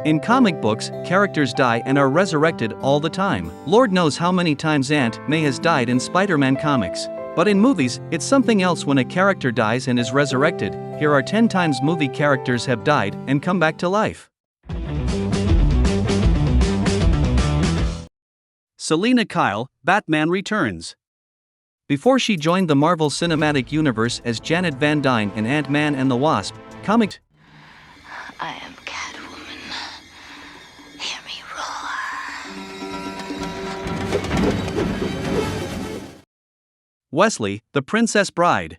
In comic books, characters die and are resurrected all the time. Lord knows how many times Aunt May has died in Spider-Man comics. But in movies, it's something else when a character dies and is resurrected. Here are 10 times movie characters have died and come back to life. Selina Kyle, Batman Returns. Before she joined the Marvel Cinematic Universe as Janet Van Dyne in Ant-Man and the Wasp, comics. I am Catwoman. Hear me roar. Wesley, the Princess Bride.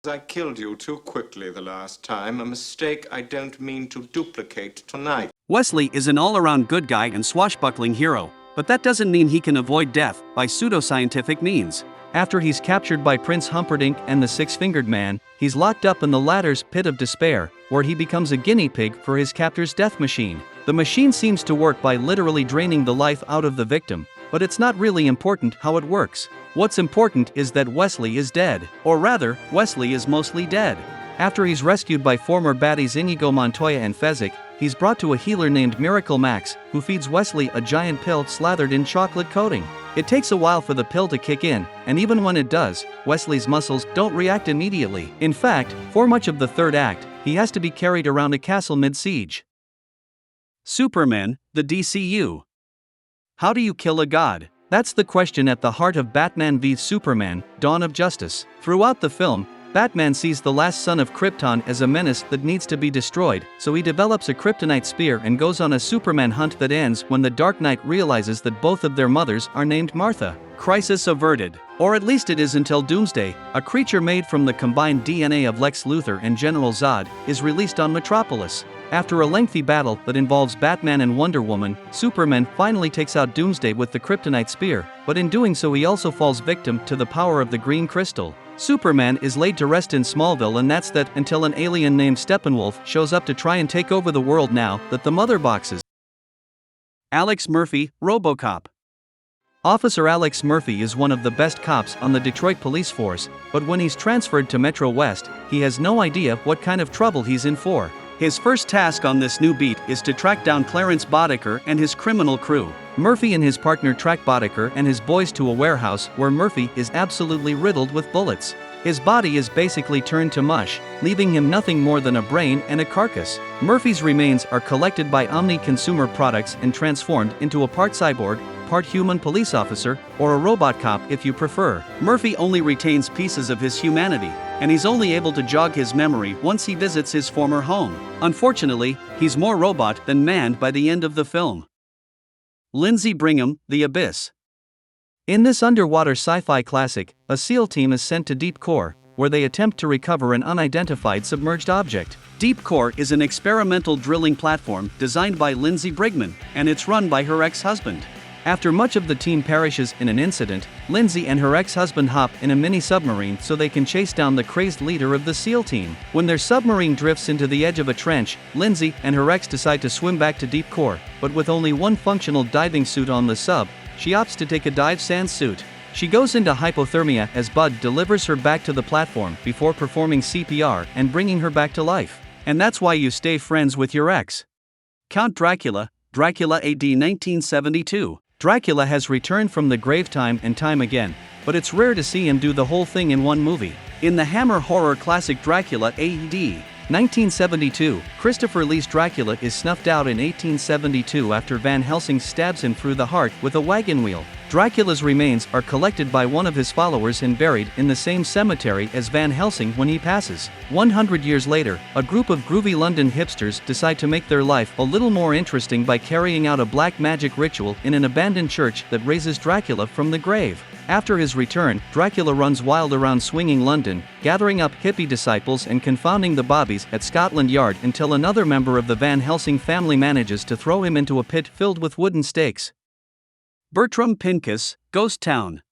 I killed you too quickly the last time, a mistake I don't mean to duplicate tonight. Wesley is an all-around good guy and swashbuckling hero, but that doesn't mean he can avoid death by pseudoscientific means. After he's captured by Prince Humperdinck and the Six-Fingered Man, he's locked up in the latter's pit of despair, where he becomes a guinea pig for his captor's death machine. The machine seems to work by literally draining the life out of the victim, but it's not really important how it works. What's important is that Wesley is dead, or rather, Wesley is mostly dead. After he's rescued by former baddies Inigo Montoya and Fezzik, he's brought to a healer named Miracle Max, who feeds Wesley a giant pill slathered in chocolate coating. It takes a while for the pill to kick in, and even when it does, Wesley's muscles don't react immediately. In fact, for much of the third act, he has to be carried around a castle mid-siege. Superman, the DCU. How do you kill a god? That's the question at the heart of Batman v Superman, Dawn of Justice. Throughout the film, Batman sees the last son of Krypton as a menace that needs to be destroyed, so he develops a kryptonite spear and goes on a Superman hunt that ends when the Dark Knight realizes that both of their mothers are named Martha. Crisis averted. Or at least it is until Doomsday, a creature made from the combined DNA of Lex Luthor and General Zod, is released on Metropolis. After a lengthy battle that involves Batman and Wonder Woman, Superman finally takes out Doomsday with the kryptonite spear, but in doing so he also falls victim to the power of the green crystal. Superman is laid to rest in Smallville, and that's that until an alien named Steppenwolf shows up to try and take over the world now that the mother boxes. Alex Murphy, RoboCop. Officer Alex Murphy is one of the best cops on the Detroit police force, but when he's transferred to Metro West, he has no idea what kind of trouble he's in for. His first task on this new beat is to track down Clarence Boddicker and his criminal crew. Murphy and his partner track Boddicker and his boys to a warehouse where Murphy is absolutely riddled with bullets. His body is basically turned to mush, leaving him nothing more than a brain and a carcass. Murphy's remains are collected by Omni Consumer Products and transformed into a part cyborg, part human police officer, or a robot cop if you prefer. Murphy only retains pieces of his humanity, and he's only able to jog his memory once he visits his former home. Unfortunately, he's more robot than man by the end of the film. Lindsey Brigham, The Abyss. In this underwater sci-fi classic, a SEAL team is sent to Deep Core, where they attempt to recover an unidentified submerged object. Deep Core is an experimental drilling platform designed by Lindsey Brigham, and it's run by her ex-husband. After much of the team perishes in an incident, Lindsey and her ex-husband hop in a mini-submarine so they can chase down the crazed leader of the SEAL team. When their submarine drifts into the edge of a trench, Lindsey and her ex decide to swim back to Deep Core, but with only one functional diving suit on the sub, she opts to take a dive sans suit. She goes into hypothermia as Bud delivers her back to the platform before performing CPR and bringing her back to life. And that's why you stay friends with your ex. Count Dracula, Dracula AD 1972. Dracula has returned from the grave time and time again, but it's rare to see him do the whole thing in one movie. In the Hammer horror classic Dracula AD 1972, Christopher Lee's Dracula is snuffed out in 1872 after Van Helsing stabs him through the heart with a wagon wheel. Dracula's remains are collected by one of his followers and buried in the same cemetery as Van Helsing when he passes. 100 years later, a group of groovy London hipsters decide to make their life a little more interesting by carrying out a black magic ritual in an abandoned church that raises Dracula from the grave. After his return, Dracula runs wild around swinging London, gathering up hippie disciples and confounding the bobbies at Scotland Yard until another member of the Van Helsing family manages to throw him into a pit filled with wooden stakes. Bertram Pincus, Ghost Town.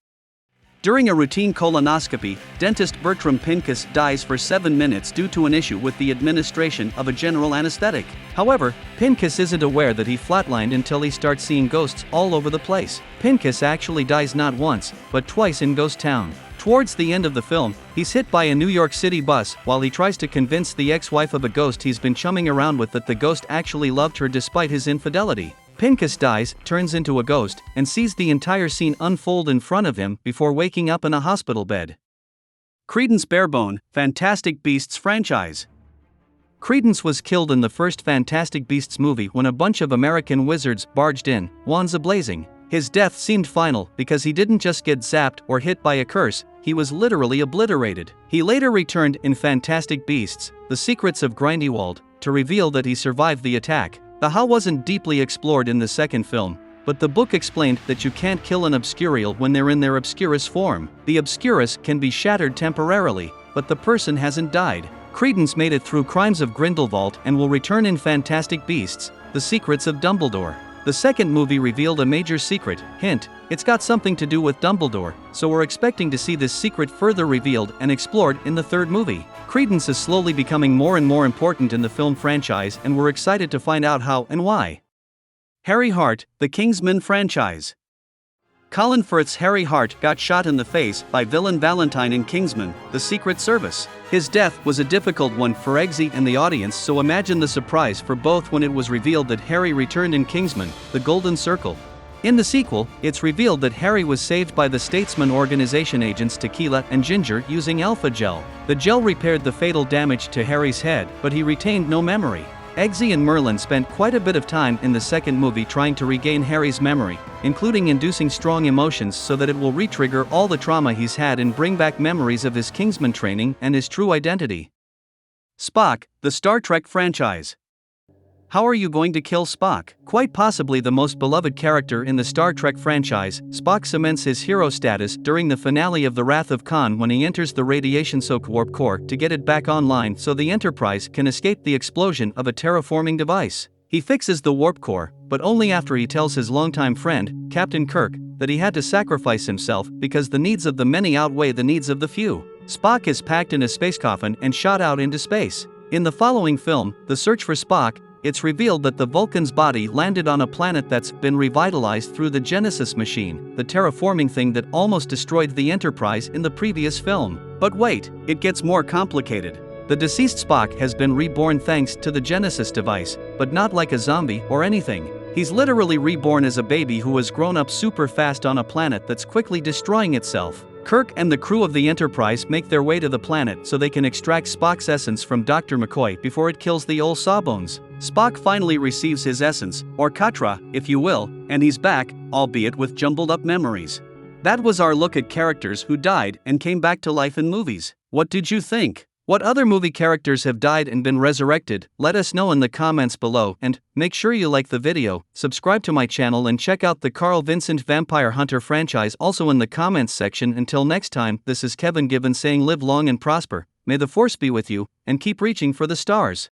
During a routine colonoscopy, dentist Bertram Pincus dies for 7 minutes due to an issue with the administration of a general anesthetic. However, Pincus isn't aware that he flatlined until he starts seeing ghosts all over the place. Pincus actually dies not once, but twice in Ghost Town. Towards the end of the film, he's hit by a New York City bus while he tries to convince the ex-wife of a ghost he's been chumming around with that the ghost actually loved her despite his infidelity. Pincus dies, turns into a ghost, and sees the entire scene unfold in front of him before waking up in a hospital bed. Credence Barebone, Fantastic Beasts franchise. Credence was killed in the first Fantastic Beasts movie when a bunch of American wizards barged in, wands ablazing. His death seemed final because he didn't just get zapped or hit by a curse, he was literally obliterated. He later returned in Fantastic Beasts: The Secrets of Grindelwald to reveal that he survived the attack. The how wasn't deeply explored in the second film, but the book explained that you can't kill an Obscurial when they're in their Obscurus form. The Obscurus can be shattered temporarily, but the person hasn't died. Credence made it through Crimes of Grindelwald and will return in Fantastic Beasts: The Secrets of Dumbledore. The second movie revealed a major secret, hint, it's got something to do with Dumbledore, so we're expecting to see this secret further revealed and explored in the third movie. Credence is slowly becoming more and more important in the film franchise, and we're excited to find out how and why. Harry Hart, the Kingsman franchise. Colin Firth's Harry Hart got shot in the face by villain Valentine in Kingsman: The Secret Service. His death was a difficult one for Eggsy and the audience, so imagine the surprise for both when it was revealed that Harry returned in Kingsman: The Golden Circle. In the sequel, it's revealed that Harry was saved by the Statesman Organization agents Tequila and Ginger using Alpha Gel. The gel repaired the fatal damage to Harry's head, but he retained no memory. Eggsy and Merlin spent quite a bit of time in the second movie trying to regain Harry's memory, including inducing strong emotions so that it will re-trigger all the trauma he's had and bring back memories of his Kingsman training and his true identity. Spock, the Star Trek franchise. How are you going to kill Spock? Quite possibly the most beloved character in the Star Trek franchise, Spock cements his hero status during the finale of The Wrath of Khan when he enters the radiation-soaked warp core to get it back online so the Enterprise can escape the explosion of a terraforming device. He fixes the warp core, but only after he tells his longtime friend, Captain Kirk, that he had to sacrifice himself because the needs of the many outweigh the needs of the few. Spock is packed in a space coffin and shot out into space. In the following film, The Search for Spock, it's revealed that the Vulcan's body landed on a planet that's been revitalized through the Genesis machine, the terraforming thing that almost destroyed the Enterprise in the previous film. But wait, it gets more complicated. The deceased Spock has been reborn thanks to the Genesis device, but not like a zombie or anything. He's literally reborn as a baby who has grown up super fast on a planet that's quickly destroying itself. Kirk and the crew of the Enterprise make their way to the planet so they can extract Spock's essence from Dr. McCoy before it kills the old Sawbones. Spock finally receives his essence, or Katra, if you will, and he's back, albeit with jumbled up memories. That was our look at characters who died and came back to life in movies. What did you think? What other movie characters have died and been resurrected? Let us know in the comments below, and make sure you like the video, subscribe to my channel and check out the Carl Vincent Vampire Hunter franchise also in the comments section. Until next time, this is Kevin Given saying live long and prosper, may the force be with you, and keep reaching for the stars.